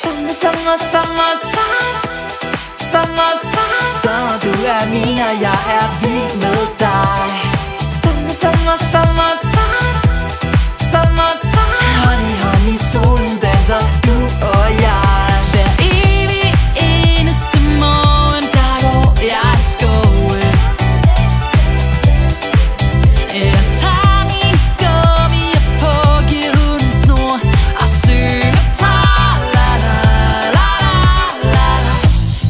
Summertime, summertime. Så du min, og jeg vild med dig. Summertime, summertime. Honey, solen danser, du og jeg. Hver evig eneste morgen, der går jeg i skoven. Jeg tager min gummier på, giver hunden snor og synger tar.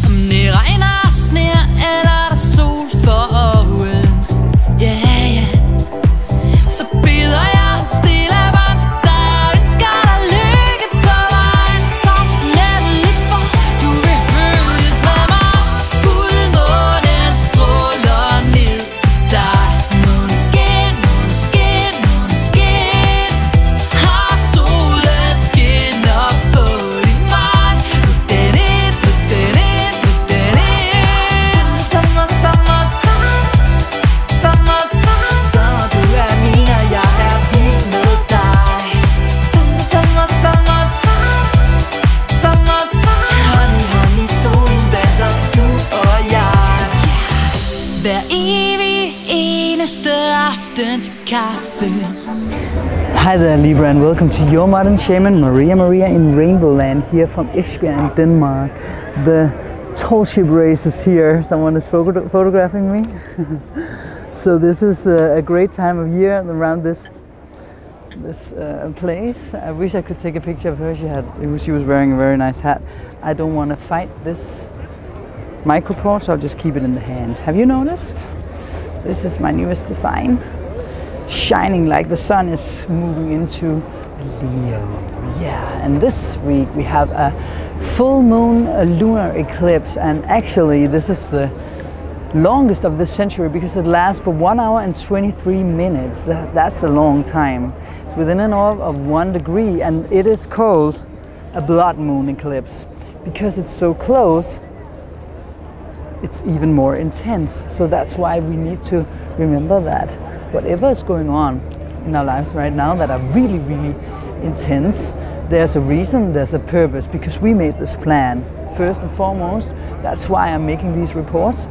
Om det regner, sner eller der sol for oven, så bider jeg stille bånd for dig og ønsker dig lykke på vejen. Så nemlig for du vil følges med mig. Fuldmånen stråler ned på dig. Måneskin, måneskin, måneskin. Har solen skinner på din vej. Put den ind, put den ind, put den ind. Summertime, summertime. Så du min, og jeg vild med dig. Summertime, summertime. Honey, solen danser, du og jeg. Hver evig eneste aften til kaffe. Hi there Libra, and welcome to your modern shaman Maria in RainbowLand here from Esbjerg Denmark. The tall ship race is here. Someone is photographing me. So this is a great time of year around this place. I wish I could take a picture of her. She was wearing a very nice hat. I don't want to fight this microport, so I'll just keep it in the hand. Have you noticed? This is my newest design. Shining like the sun is moving into Leo. Yeah, and this week we have a full moon, a lunar eclipse, and actually this is the longest of this century because it lasts for 1 hour and 23 minutes. That's a long time. It's within an orb of 1 degree, and it is called a blood moon eclipse because it's so close. It's even more intense. So that's why we need to remember that whatever is going on in our lives right now that are really, really intense, there's a reason, there's a purpose, because we made this plan. First and foremost, that's why I'm making these reports,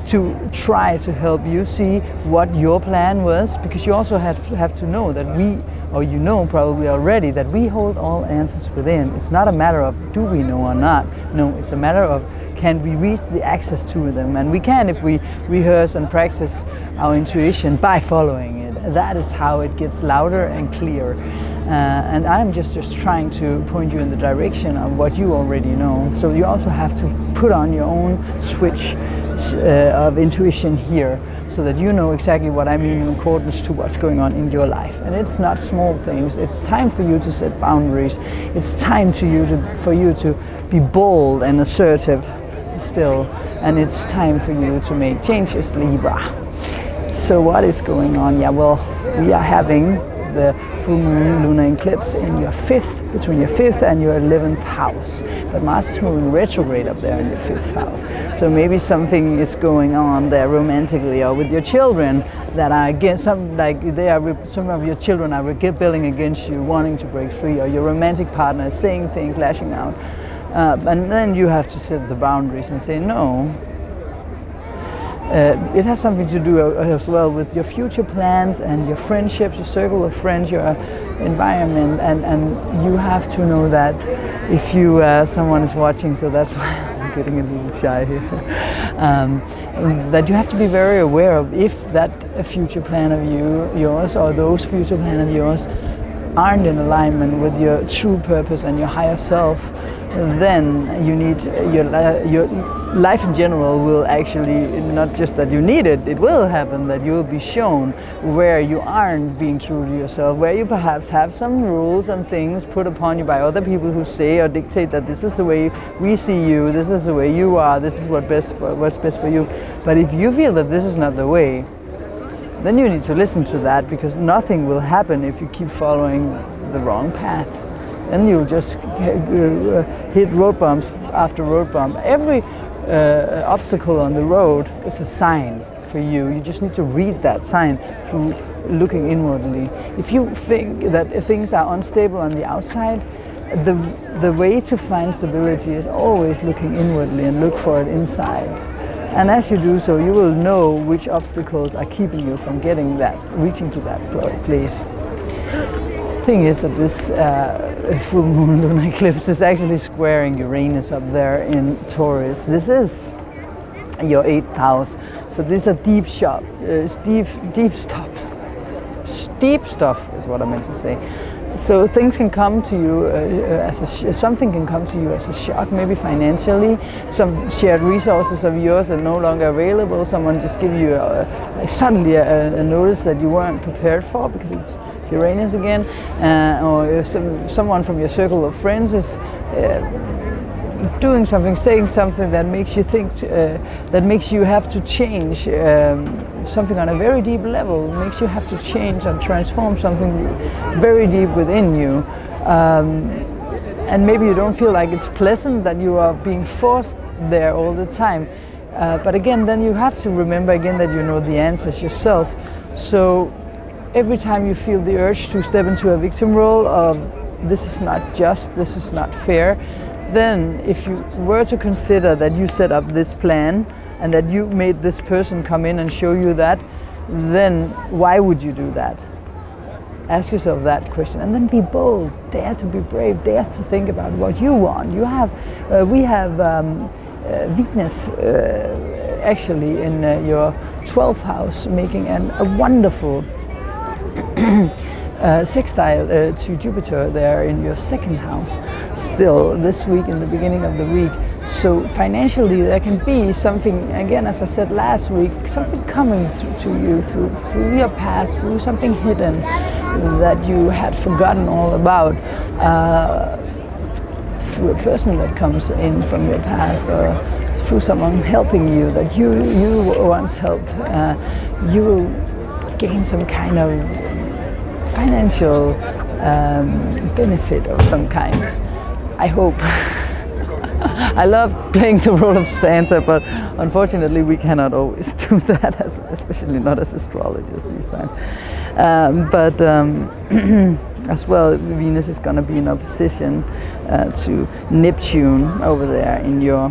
to try to help you see what your plan was, because you also have to know that we, or you know probably already, that we hold all answers within. It's not a matter of do we know or not. No, it's a matter of can we reach the access to them, and we can if we rehearse and practice our intuition by following it. That is how it gets louder and clear. And I'm just trying to point you in the direction of what you already know. So you also have to put on your own switch of intuition here, so that you know exactly what I mean in accordance to what's going on in your life. And it's not small things. It's time for you to set boundaries. It's time for you to be bold and assertive still. And it's time for you to make changes, Libra. So what is going on? Yeah, well, we are having the full moon lunar eclipse in your between your 5th and your 11th house. But Mars is moving retrograde up there in your 5th house. So maybe something is going on there romantically, or with your children that are against some of your children are rebelling against you, wanting to break free, or your romantic partner is saying things, lashing out. And then you have to set the boundaries and say no. It has something to do as well with your future plans and your friendships, your circle of friends, your environment, and you have to know that if you someone is watching, so that's why I'm getting a little shy here, that you have to be very aware of if that future plan of yours or those future plans of yours aren't in alignment with your true purpose and your higher self. Then you need your life in general will actually, not just that you need it, it will happen that you will be shown where you aren't being true to yourself, where you perhaps have some rules and things put upon you by other people who say or dictate that this is the way we see you, this is the way you are, this is what's best for you. But if you feel that this is not the way, then you need to listen to that, because nothing will happen if you keep following the wrong path. And you'll just hit road bumps after road bump. Every obstacle on the road is a sign for you. You just need to read that sign through looking inwardly. If you think that things are unstable on the outside, the way to find stability is always looking inwardly and look for it inside. And as you do so, you will know which obstacles are keeping you from reaching to that place. Thing is that this full moon lunar eclipse is actually squaring Uranus up there in Taurus. This is your 8th house. So these are deep stops. Steep stuff is what I meant to say. So things can come to you something can come to you as a shock, maybe financially. Some shared resources of yours are no longer available. Someone just give you suddenly a notice that you weren't prepared for because it's Uranus again, or someone from your circle of friends is doing something, saying something that makes you think, that makes you have to change something on a very deep level, makes you have to change and transform something very deep within you. And maybe you don't feel like it's pleasant that you are being forced there all the time. But again, then you have to remember again that you know the answers yourself. So every time you feel the urge to step into a victim role of this is not just, this is not fair, then if you were to consider that you set up this plan and that you made this person come in and show you that, then why would you do that? Ask yourself that question and then be bold, dare to be brave, dare to think about what you want. You have, we have Venus actually in your 12th house making a wonderful sextile to Jupiter there in your 2nd house still this week, in the beginning of the week. So financially there can be something, again as I said last week, something coming to you through your past, through something hidden that you had forgotten all about, through a person that comes in from your past, or through someone helping you that you once helped. You will gain some kind of financial benefit of some kind, I hope. I love playing the role of Santa, but unfortunately we cannot always do that, especially not as astrologers these times. As well, Venus is going to be in opposition to Neptune over there in your,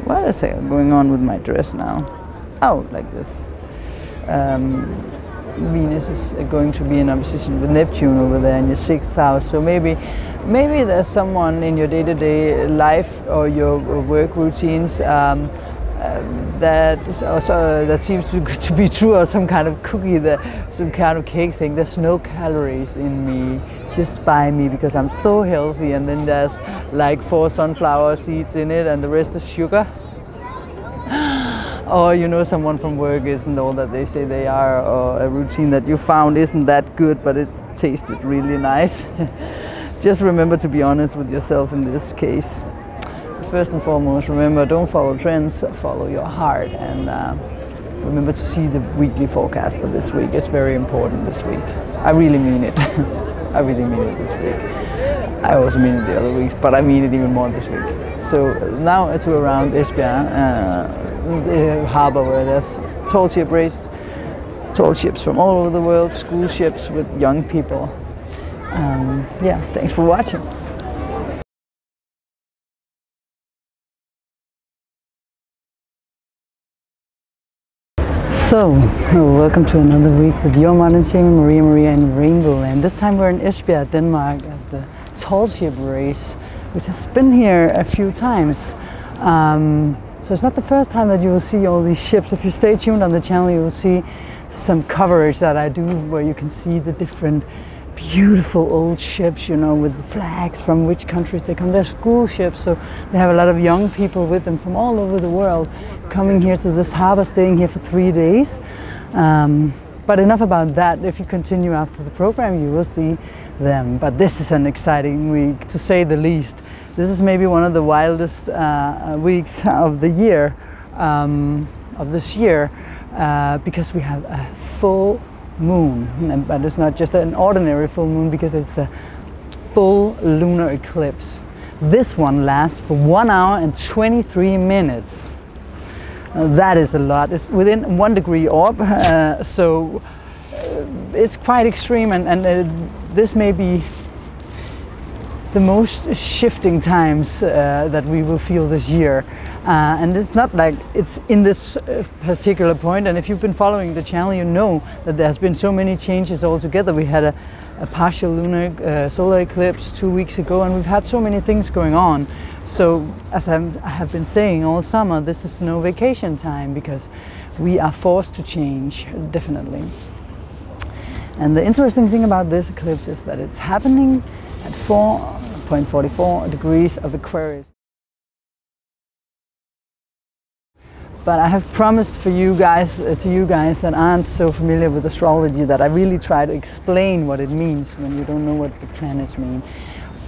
what is it going on with my dress now? Oh, like this. Venus is going to be in opposition with Neptune over there in your 6th house. So maybe there's someone in your day-to-day life or your work routines that seems to be true, or some kind of cookie, some kind of cake saying there's no calories in me, just buy me because I'm so healthy, and then there's like 4 sunflower seeds in it and the rest is sugar. Or you know someone from work isn't all that they say they are, or a routine that you found isn't that good but it tasted really nice. Just remember to be honest with yourself in this case. First and foremost, remember, don't follow trends, follow your heart, and remember to see the weekly forecast for this week. It's very important this week. I really mean it. I really mean it this week. I also mean it the other weeks, but I mean it even more this week. So now it's around Esbjerg, the harbour where there's tall ship race, tall ships from all over the world, school ships with young people. Yeah, thanks for watching. So, welcome to another week with your modern shaman Maria in RainbowLand. This time we're in Esbjerg Denmark at the tall ship race, which has been here a few times. So it's not the first time that you will see all these ships. If you stay tuned on the channel, you will see some coverage that I do where you can see the different beautiful old ships, you know, with flags from which countries they come. They're school ships, so they have a lot of young people with them from all over the world coming here to this harbor, staying here for 3 days. But enough about that. If you continue after the program, you will see them. But this is an exciting week, to say the least. This is maybe one of the wildest weeks of the year, of this year, because we have a full moon. But it's not just an ordinary full moon, because it's a full lunar eclipse. This one lasts for 1 hour and 23 minutes. That is a lot. It's within 1 degree orb, so it's quite extreme, and this may be the most shifting times that we will feel this year. And it's not like it's in this particular point, and if you've been following the channel, you know that there's been so many changes altogether. We had a partial lunar solar eclipse 2 weeks ago, and we've had so many things going on. So as I have been saying all summer, this is no vacation time, because we are forced to change, definitely. And the interesting thing about this eclipse is that it's happening at 4.44 degrees of Aquarius. But I have promised for you guys, to you guys that aren't so familiar with astrology, that I really try to explain what it means when you don't know what the planets mean.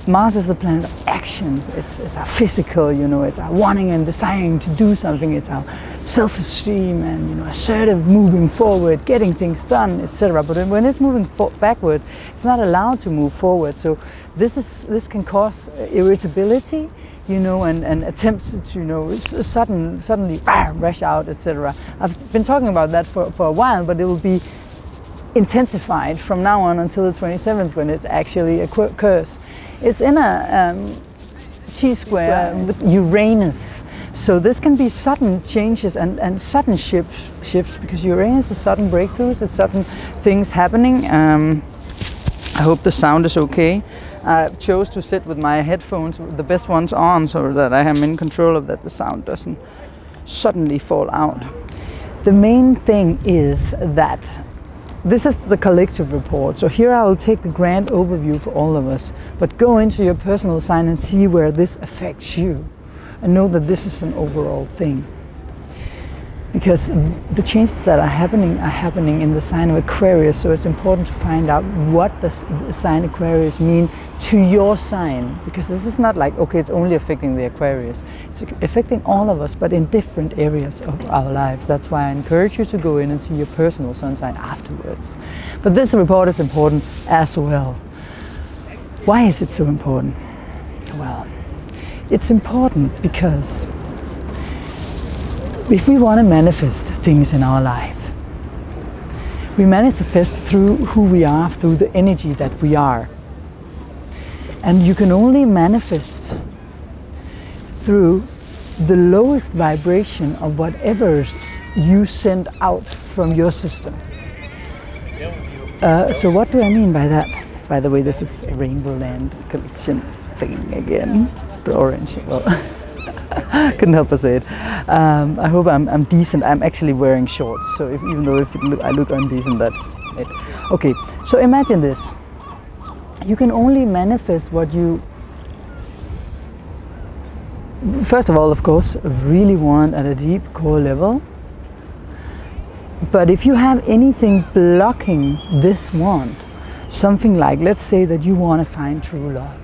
Mars is the planet of action. It's our physical, you know, it's our wanting and desiring to do something. It's our self-esteem and, you know, assertive, moving forward, getting things done, etc. But when it's moving backwards, it's not allowed to move forward. So this can cause irritability, you know, and attempts to, you know, suddenly rush out, etc. I've been talking about that for a while, but it will be intensified from now on until the 27th, when it actually occurs. It's in a T-square with Uranus. So this can be sudden changes and sudden shifts, because Uranus is sudden breakthroughs, it's sudden things happening. I hope the sound is okay. I chose to sit with my headphones, the best ones on, so that I am in control of that the sound doesn't suddenly fall out. The main thing is that this is the collective report. So here I will take the grand overview for all of us, but go into your personal sign and see where this affects you, and know that this is an overall thing. Because the changes that are happening in the sign of Aquarius, so it's important to find out what does the sign Aquarius mean to your sign. Because this is not like, okay, it's only affecting the Aquarius. It's affecting all of us, but in different areas of our lives. That's why I encourage you to go in and see your personal sun sign afterwards. But this report is important as well. Why is it so important? Well, it's important because if we want to manifest things in our life, we manifest through who we are, through the energy that we are. And you can only manifest through the lowest vibration of whatever you send out from your system. So what do I mean by that? By the way, this is a RainbowLand collection thing again. The orange. Well, couldn't help but say it. I hope I'm decent. I'm actually wearing shorts, so even though I look undecent, that's it. Okay, so imagine this. You can only manifest what you, first of all, of course, really want at a deep core level. But if you have anything blocking this want, something like, let's say that you want to find true love,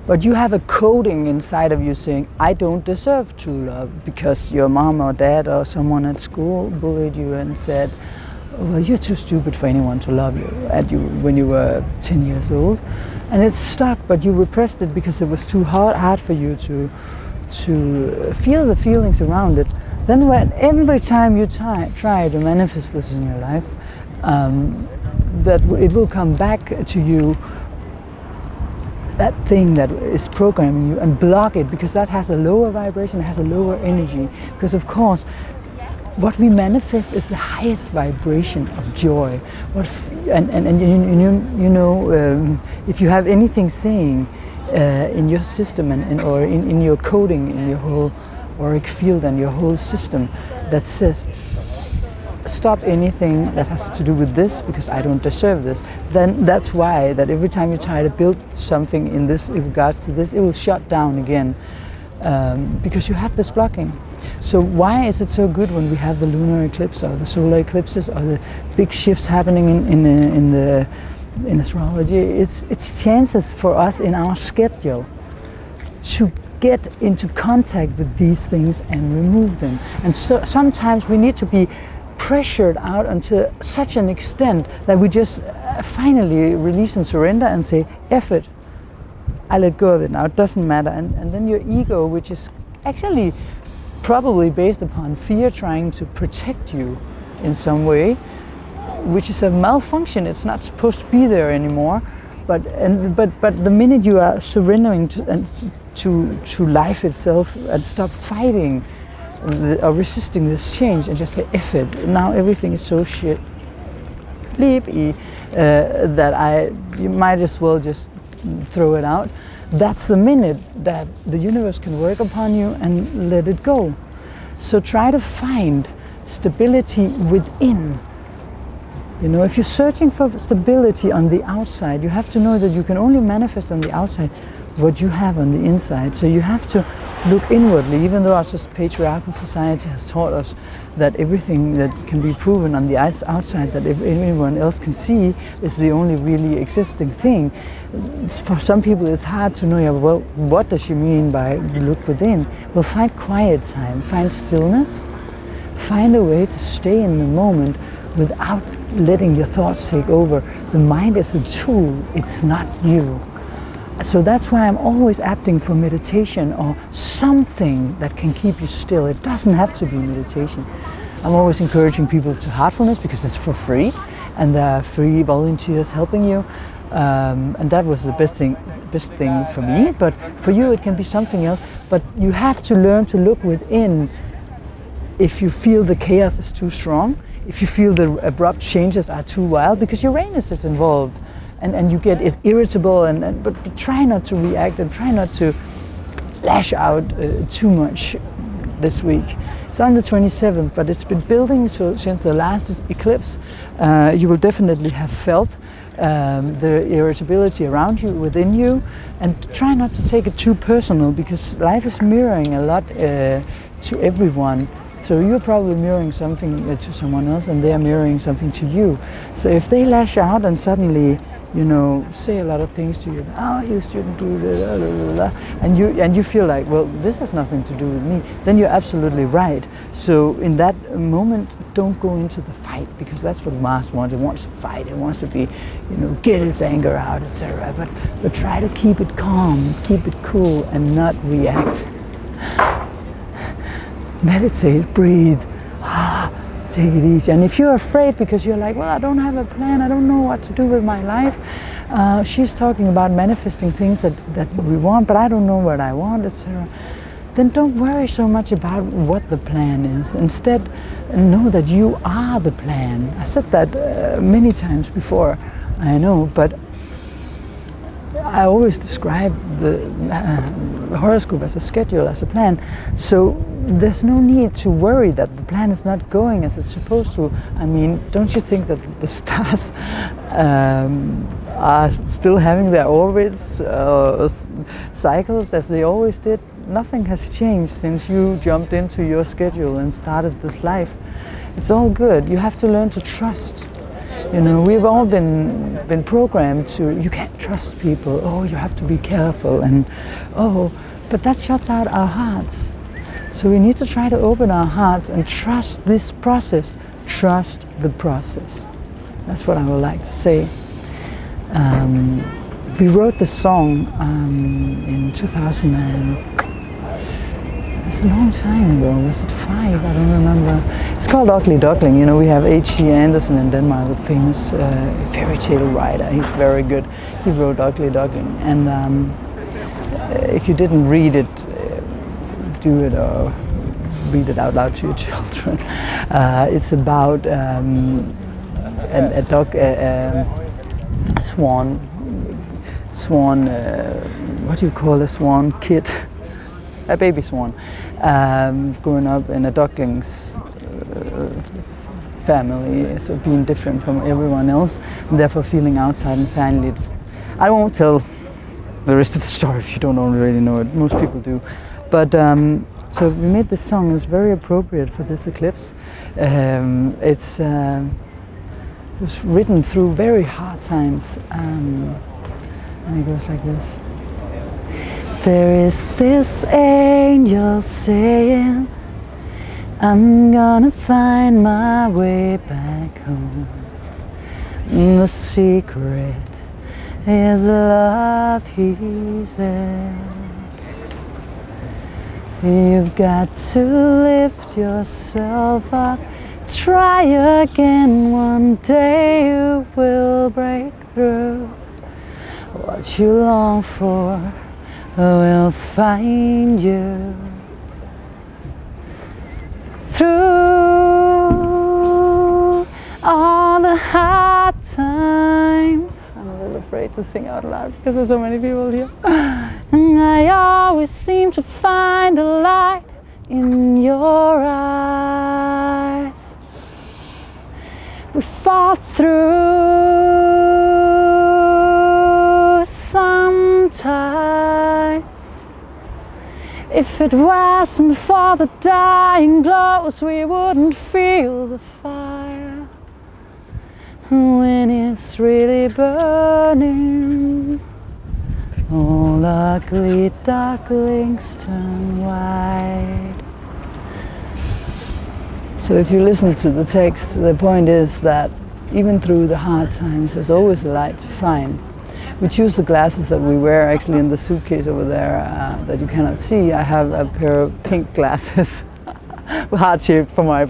but you have a coding inside of you saying, I don't deserve true love, because your mom or dad or someone at school bullied you and said, well, you're too stupid for anyone to love you when you were 10 years old. And it's stuck, but you repressed it because it was too hard for you to feel the feelings around it. Then every time you try to manifest this in your life, that it will come back to you, that thing that is programming you, and block it, because that has a lower vibration, it has a lower energy. Because of course, what we manifest is the highest vibration of joy. You know, if you have anything saying in your system or in your coding, in your whole auric field and your whole system, that says, stop anything that has to do with this, because I don't deserve this, then that's why that every time you try to build something in regards to this, it will shut down again, because you have this blocking. So why is it so good when we have the lunar eclipse or the solar eclipses or the big shifts happening in astrology? It's chances for us in our schedule to get into contact with these things and remove them. And so sometimes we need to be pressured out until such an extent that we just finally release and surrender and say, F it, I let go of it now, it doesn't matter. And then your ego, which is actually probably based upon fear, trying to protect you in some way, which is a malfunction, it's not supposed to be there anymore, But the minute you are surrendering to life itself and stop fighting or resisting this change and just say, F it, now everything is so shit, that you might as well just throw it out. That's the minute that the universe can work upon you and let it go. So try to find stability within. You know, if you're searching for stability on the outside, you have to know that you can only manifest on the outside what you have on the inside. So you have to look inwardly, even though our patriarchal society has taught us that everything that can be proven on the outside, that if anyone else can see, is the only really existing thing. For some people it's hard to know, yeah, well, what does she mean by look within? Well, find quiet time, find stillness, find a way to stay in the moment without letting your thoughts take over. The mind is a tool, it's not you. So that's why I'm always opting for meditation or something that can keep you still. It doesn't have to be meditation. I'm always encouraging people to heartfulness because it's for free and there are free volunteers helping you. And that was the best thing for me, but for you it can be something else. But you have to learn to look within if you feel the chaos is too strong, if you feel the abrupt changes are too wild, because Uranus is involved. And you get irritable, but try not to react and try not to lash out too much this week. It's on the 27th, but it's been building since the last eclipse. You will definitely have felt the irritability around you, within you, and try not to take it too personal, because life is mirroring a lot to everyone. So you're probably mirroring something to someone else and they're mirroring something to you. So if they lash out and suddenly, you know, say a lot of things to you, oh, you shouldn't do that, and you feel like, well, this has nothing to do with me, then you're absolutely right. So in that moment, don't go into the fight, because that's what Mars wants. It wants to fight, it wants to be, you know, get its anger out, etc. But try to keep it calm, keep it cool, and not react. Meditate, breathe. Take it easy. And if you're afraid because you're like, well, I don't have a plan, I don't know what to do with my life. She's talking about manifesting things that we want, but I don't know what I want, etc. Then don't worry so much about what the plan is. Instead, know that you are the plan. I said that many times before, I know, but I always describe the horoscope as a schedule, as a plan. So there's no need to worry that the plan is not going as it's supposed to. I mean, don't you think that the stars are still having their orbits, cycles as they always did? Nothing has changed since you jumped into your schedule and started this life. It's all good. You have to learn to trust. You know, we've all been programmed to, you can't trust people, oh, you have to be careful, and oh, but that shuts out our hearts. So we need to try to open our hearts and trust this process, trust the process. That's what I would like to say. We wrote the song in 2000 it's a long time ago, was it 5? I don't remember. It's called Ugly Duckling. You know, we have H.C. Andersen in Denmark, the famous fairy tale writer. He's very good. He wrote Ugly Duckling. And if you didn't read it, do it or read it out loud to your children. It's about a swan, what do you call a swan kid? A baby swan, growing up in a duckling's family, so being different from everyone else, and therefore feeling outside, and finally, I won't tell the rest of the story if you don't already know it, most people do, but so we made this song. It's very appropriate for this eclipse. It was written through very hard times, and it goes like this. There is this angel saying, I'm gonna find my way back home. The secret is love, he said. You've got to lift yourself up, try again, one day you will break through. What you long for will find you. Through all the hard times. I'm a little afraid to sing out loud because there's so many people here. And I always seem to find a light in your eyes. We fall through sometimes. If it wasn't for the dying glows, we wouldn't feel the fire when it's really burning. All ugly ducklings turn white. So if you listen to the text, the point is that even through the hard times, there's always a light to find. We choose the glasses that we wear actually in the suitcase over there that you cannot see. I have a pair of pink glasses, heart-shaped for my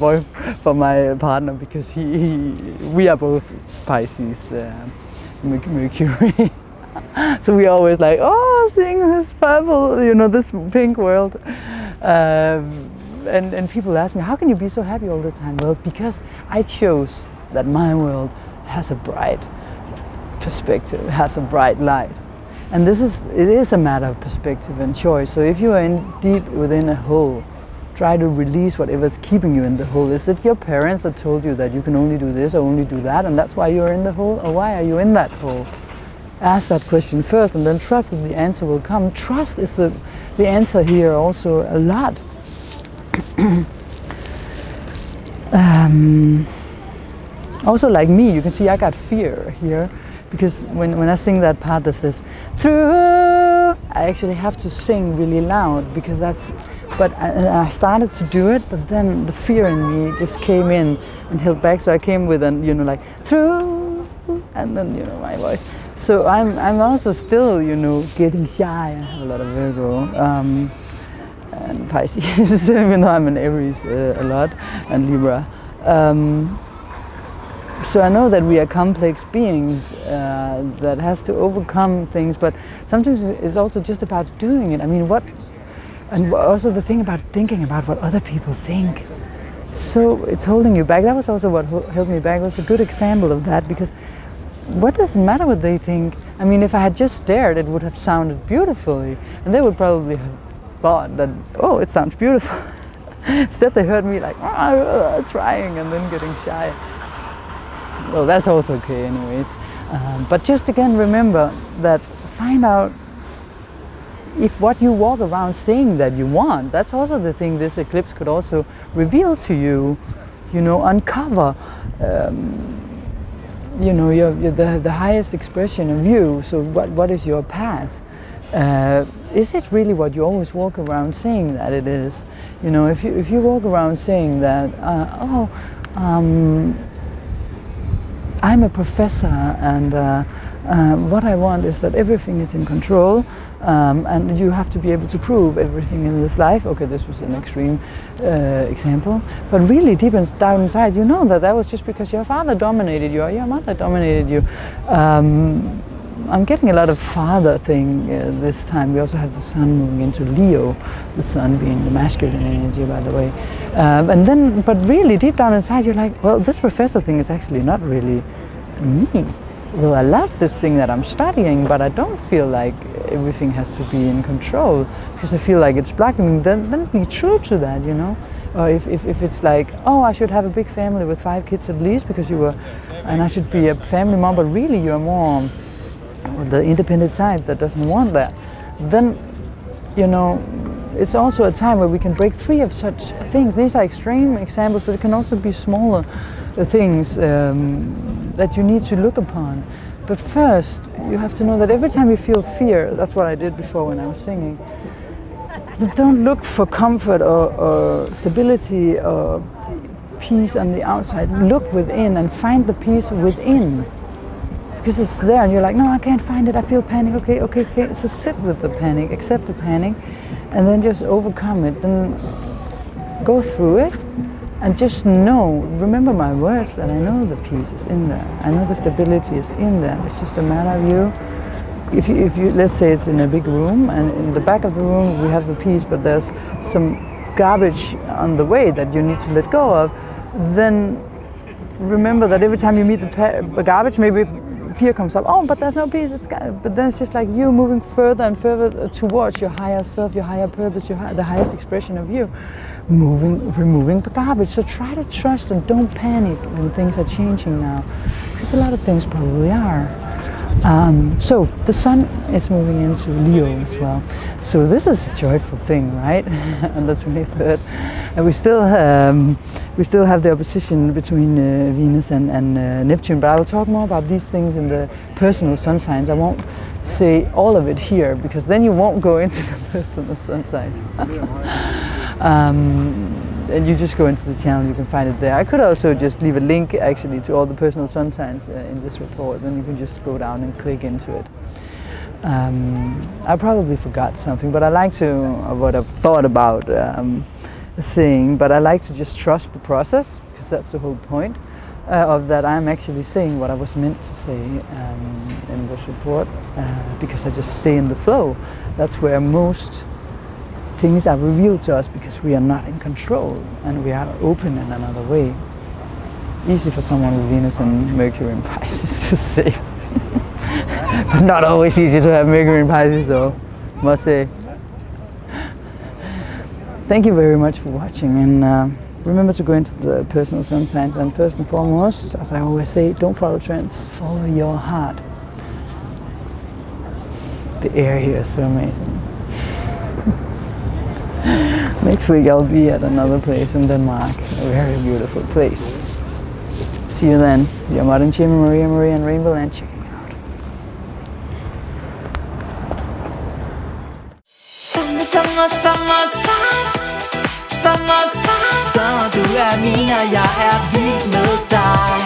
partner, because we are both Pisces, Mercury. So we always like, oh, seeing this purple, you know, this pink world. And people ask me, how can you be so happy all the time? Well, because I chose that my world has a bright perspective, has a bright light. And it is a matter of perspective and choice. So if you are deep within a hole, try to release whatever's keeping you in the hole. Is it your parents that told you that you can only do this or only do that, and that's why you're in the hole? Or why are you in that hole? Ask that question first, and then trust that the answer will come. Trust is the answer here also a lot. Also, like me, you can see I got fear here, because when I sing that part that says through, I actually have to sing really loud, because I started to do it, but then the fear in me just came in and held back, so I came with an, you know, like through, and then, you know, my voice. So I'm also still, you know, getting shy. I have a lot of Virgo and Pisces, even though I'm an Aries a lot, and Libra. So I know that we are complex beings that has to overcome things, but sometimes it's also just about doing it. I mean, and also the thing about thinking about what other people think. So it's holding you back. That was also what held me back. It was a good example of that, because what does it matter what they think? I mean, if I had just stared, it would have sounded beautifully, and they would probably have thought that, oh, it sounds beautiful. Instead, they heard me like, trying and then getting shy. Well, that's also okay anyways. But just again, remember that, find out if what you walk around saying that you want, that's also the thing this eclipse could also reveal to you, you know, uncover, you know, the highest expression of you. So what is your path? Is it really what you always walk around saying that it is? You know, if you walk around saying that, I'm a professor, and what I want is that everything is in control, and you have to be able to prove everything in this life. Okay, this was an extreme example, but really deep down inside, you know that was just because your father dominated you or your mother dominated you. I'm getting a lot of father thing this time. We also have the sun moving into Leo, the sun being the masculine energy, by the way. But really deep down inside, you're like, well, this professor thing is actually not really me. Well, I love this thing that I'm studying, but I don't feel like everything has to be in control, because I feel like it's blocking me. Then be true to that, you know. Or if it's like, oh, I should have a big family with 5 kids at least, because and I should be a family mom, but really you're more the independent type that doesn't want that, then, you know, it's also a time where we can break free of such things. These are extreme examples, but it can also be smaller things that you need to look upon. But first, you have to know that every time you feel fear, that's what I did before when I was singing, don't look for comfort or stability or peace on the outside. Look within and find the peace within. Because it's there and you're like, no, I can't find it, I feel panic, okay. So sit with the panic, accept the panic, and then just overcome it. Then go through it and just know, remember my words, that I know the peace is in there. I know the stability is in there. It's just a matter of you if you let's say it's in a big room, and in the back of the room we have the peace, but there's some garbage on the way that you need to let go of, then remember that every time you meet the garbage, maybe fear comes up. Oh, but there's no peace. But then it's just like you moving further and further towards your higher self, your higher purpose, the highest expression of you, removing the garbage. So try to trust and don't panic when things are changing now, because a lot of things probably are. So the sun is moving into Leo as well. So this is a joyful thing, right? On the 23rd, and we still have the opposition between Venus and Neptune. But I will talk more about these things in the personal sun signs. I won't say all of it here, because then you won't go into the personal sun signs. And you just go into the channel, you can find it there. I could also just leave a link actually to all the personal sun signs in this report, then you can just go down and click into it. I probably forgot something, but I like to, what I've thought about saying, but I like to just trust the process, because that's the whole point of that. I'm actually saying what I was meant to say in this report, because I just stay in the flow. That's where most things are revealed to us, because we are not in control and we are open in another way. Easy for someone with Venus and Mercury in Pisces to say. But not always easy to have Mercury in Pisces though, must say. Thank you very much for watching, and remember to go into the personal sun signs, and first and foremost, as I always say, don't follow trends, follow your heart. The air here is so amazing. Next week I'll be at another place in Denmark, a very beautiful place. See you then. Your modern shaman Maria and RainbowLand checking out. Summertime, så du min, og jeg vild med dig.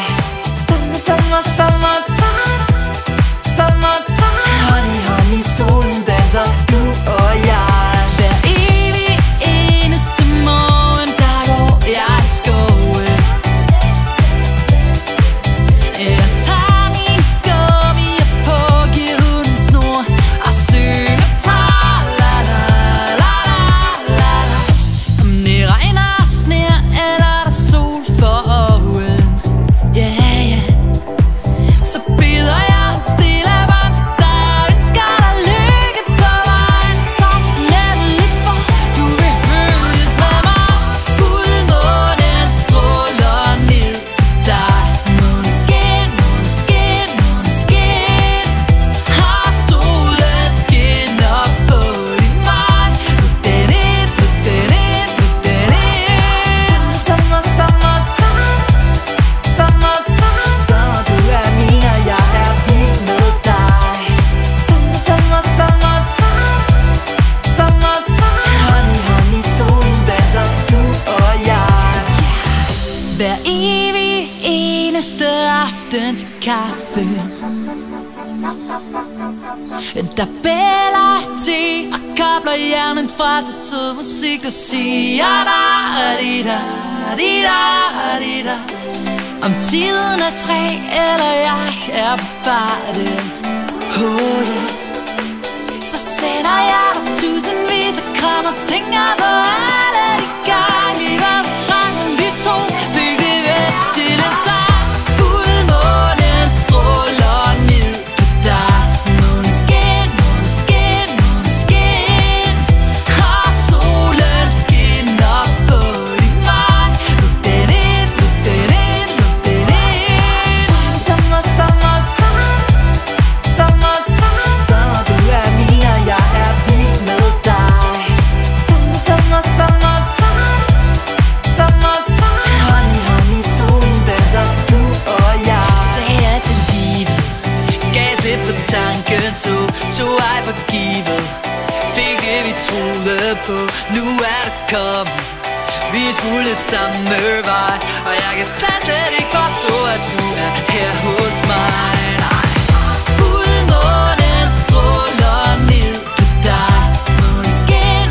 Summertime, honey, solen danser, du og jeg. Hver evig eneste morgen, der går jeg i skoven. Jeg tager min gummier på, giver hunden snor og synger tar, la la la la la. Om det regner, sner eller der sol for oven, yeah, så bider jeg stille bånd for dig og ønsker dig lykke på vejen. Saturn er lige for, du vil følges med mig. Fuldmånen stråler ned på dig. Måneskin, har solen skinner på din vej. Put den ind. Summertime, så du min, og jeg vild med dig. Summertime, honey, solen danser, du og jeg. Hver evig eneste aften til kaffe, der bæller te og kobler hjernen fra til sød musik, der siger da-di-da-di-da-di-da. Om tiden er 3, eller jeg er på farten, så sender jeg dig tusindvis af kram og tænker på alle de gange vi var på trang, og vi to fik det væk til en sang. Fuldmånen stråler ned på dig. Måneskin, har solen skinner på din vej. Put den ind. Summertime, så du min, og jeg vild med dig. Summertime, honey, solen danser, du og jeg. Sagde jeg til livet, gav slip på tanken, tog ej for givet. Fik det vi troede på, nu er det kommet. Vi skulle samme vej, og jeg kan slet ikke forstå, at du er her hos mig. Fuldmånen stråler ned på dig. Måneskin,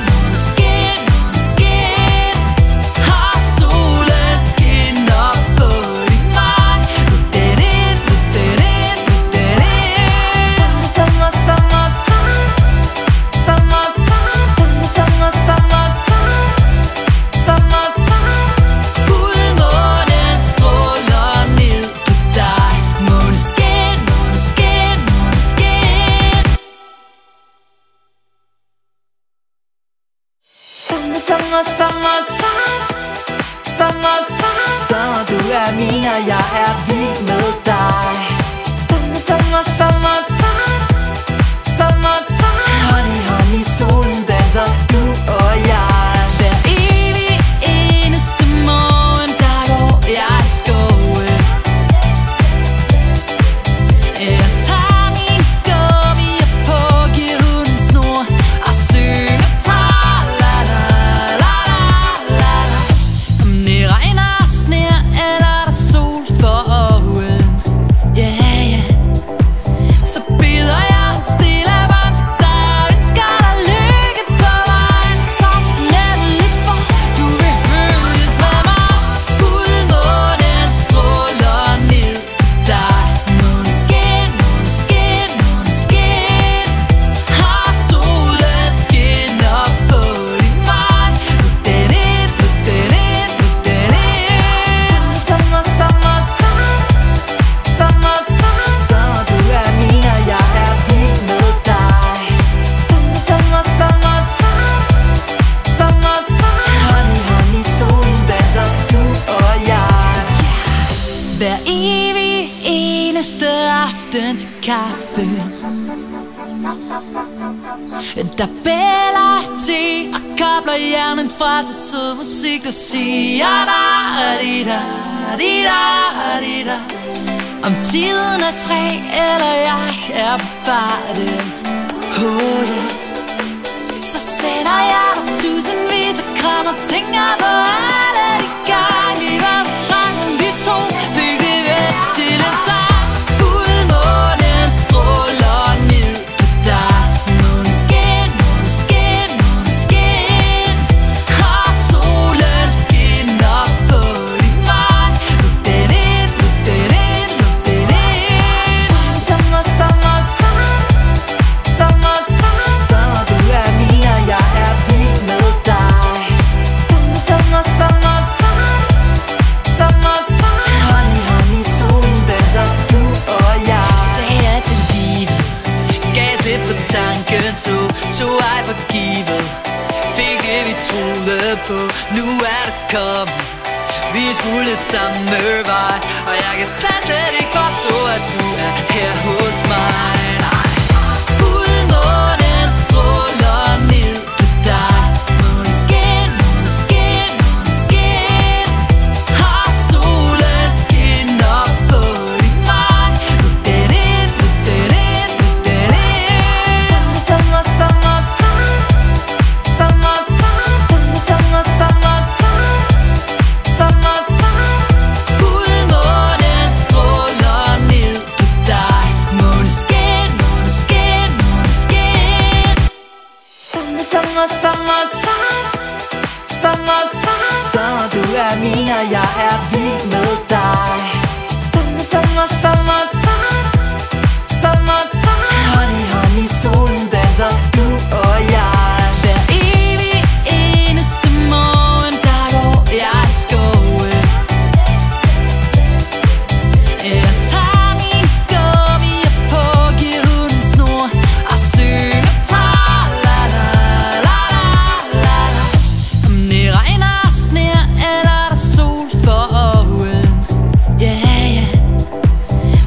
har solen skinner på din vej. Put den ind. Summertime, Sommer, du er min, og jeg er vild med dig. Hånd i hånd i solen danser du og jeg. Hver evig eneste morgen, der går jeg i skoven. Jeg tager min gummier på, giver hunden snor og synger tra-la-la-la-la-la. Om det regner og sner, eller der sol for øjen, yeah, yeah. Så bider jeg stille varmt for dig og ønsker dig lykke på vejen. Sådan er det lige for, du vil følges med mig. Fuldmånen stråler ned på dig. Måneskin, måneskin, måneskin. Har solen skinner på din mand. Put den ind, put den ind, put den ind. Sommer, sommertime. Sommer, du er min, og jeg er vild med dig. Sommertime. Hånd i hånd i solen danser du og jeg. Hver evig eneste aften til kaffe, der bæller te og kobler hjernen fra til sød musik, der siger da-di-da-di-da-di-da. Om tiden er 3, eller jeg er på farten, oh yeah. Så sender jeg dig tusindvis af kram og tænker på alle de gange vi var på trangen. Vi to fik det væk til en sang. Fuldmånen stråler ned på dig. Måneskin, måneskin, måneskin. Har solen skinner på din mand. Put den ind, put den ind, put den ind. Sommer, sommertime. Sommer, du er min, og jeg er vild med dig. Sommertime. Hånd i hånd i solen danser du og jeg. Sagde ja til livet, gav slip på tanken, tog ej for givet. Fik det vi troede på, nu er det kommet. Vi skulle samme vej, og jeg kan slet ikke forstå, at du er her hos mig. Nej. Fuldmånen stråler ned på dig. Måneskin, måneskin, måneskin. Har solen skinner på din mand. Put den ind, put den ind, put den ind. Sommertime. Fuldmånen stråler ned på dig. Måneskin, måneskin, måneskin. Sommer, du er min, og jeg er vild med dig. Sommertime. Hånd i hånd i solen danser du og jeg. Hver evig eneste morgen, der går jeg i skoven. Jeg tager min gummier på, giver hunden snor og synger tra-la-la-la-la-la. Om det regner og sner, eller der sol for øjen, yeah, yeah.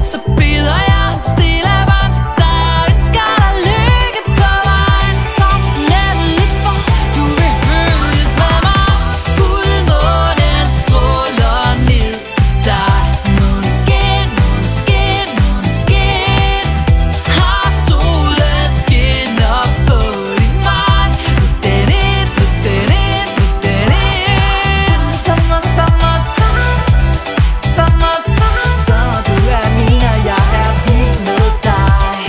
Så bider jeg stille varmt for dig og ønsker dig lykke på vejen. Sådan er det lige for, du vil følges med mig. Fuldmånen stråler ned på dig. Måneskin, måneskin, måneskin. Har solen skinner på din mand. Put den ind, put den ind, put den ind. Sommertime. Du er min, og jeg er vild med dig.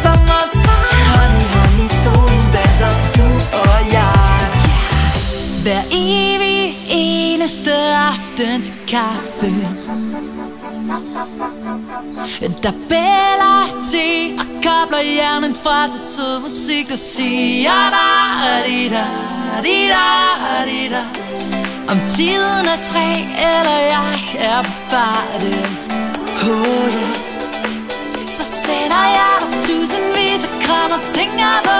Sommertime. Hånd i hånd i solen danser du og jeg. Hver evig eneste aften til kaffe, der bæller te og kobler hjernen fra til sød musik, der siger da-di-da-di-da-di-da. Om tiden er 3, eller jeg er på farten, oh yeah. Så sender jeg dig tusindvis af kram og tænker på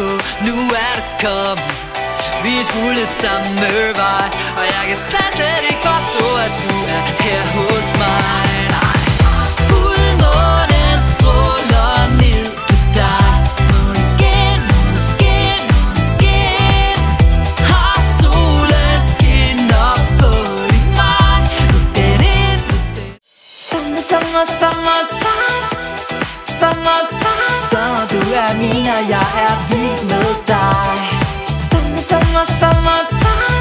på, nu er det kommet. Vi skulle samme vej, og jeg kan slet ikke forstå, at du er her hos mig. Fuldmånen stråler ned på dig. Måneskin, måneskin, måneskin. Har solen skinner på din vej. Nu den ind, nu den. Summertime, summertime. Så du er min, og jeg er vild med dig. Summertime, summertime.